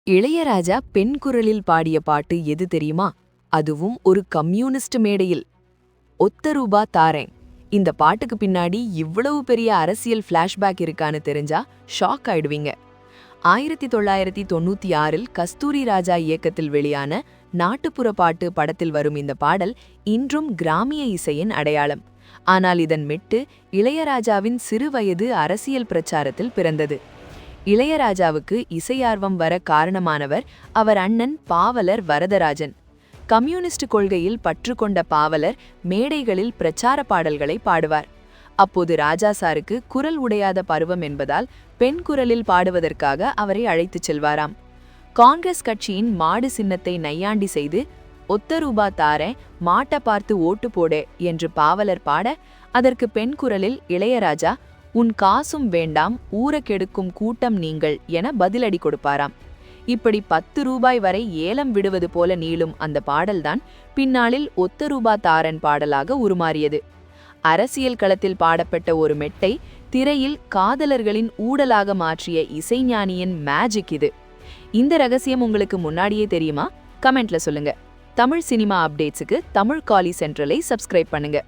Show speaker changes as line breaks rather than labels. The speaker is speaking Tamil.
இளையராஜா பெண் குரலில் பாடிய பாட்டு எது தெரியுமா? அதுவும் ஒரு கம்யூனிஸ்ட் மேடையில். ஒத்த ரூபா தாரேன். இந்த பாட்டுக்கு பின்னாடி இவ்வளவு பெரிய அரசியல் ஃபிளாஷ்பேக் இருக்கான்னு தெரிஞ்சா ஷாக் ஆயிடுவீங்க. 1996இல் கஸ்தூரி ராஜா இயக்கத்தில் வெளியான நாட்டுப்புற பாட்டு படத்தில் வரும் இந்த பாடல் இன்றும் கிராமிய இசையின் அடையாளம். ஆனால் இதன் மெட்டு இளையராஜாவின் சிறுவயது அரசியல் பிரச்சாரத்தில் பிறந்தது. இளையராஜாவுக்கு இசையார்வம் வர காரணமானவர் அவர் அண்ணன் பாவலர் வரதராஜன். கம்யூனிஸ்ட் கொள்கையில் பற்று கொண்ட பாவலர் மேடைகளில் பிரச்சார பாடல்களை பாடுவார். அப்போது ராஜா சாருக்கு குரல் உடையாத பருவம் என்பதால் பெண் குரலில் பாடுவதற்காக அவரை அழைத்துச் செல்வாராம். காங்கிரஸ் கட்சியின் மாடு சின்னத்தை நையாண்டி செய்து ஒத்த ரூபா தாரேன் மாட்ட பார்த்து ஓட்டு போடே என்று பாவலர் பாட, அதற்கு பெண் குரலில் இளையராஜா உன் காசும் வேண்டாம் ஊரக்கெடுக்கும் கூட்டம் நீங்கள் என பதிலடி கொடுப்பாராம். இப்படி 10 ரூபாய் வரை ஏலம் விடுவது போல நீளும் அந்த பாடல்தான் பின்னாளில் ஒத்த ரூபா தாரன் பாடலாக உருமாறியது. அரசியல் களத்தில் பாடப்பட்ட ஒரு மெட்டை திரையில் காதலர்களின் ஊடலாக மாற்றிய இசைஞானியின் மேஜிக் இது. இந்த ரகசியம் உங்களுக்கு முன்னாடியே தெரியுமா? கமெண்ட்ல சொல்லுங்க. தமிழ் சினிமா அப்டேட்ஸுக்கு தமிழ் காலி சென்ட்ரலை சப்ஸ்கிரைப் பண்ணுங்க.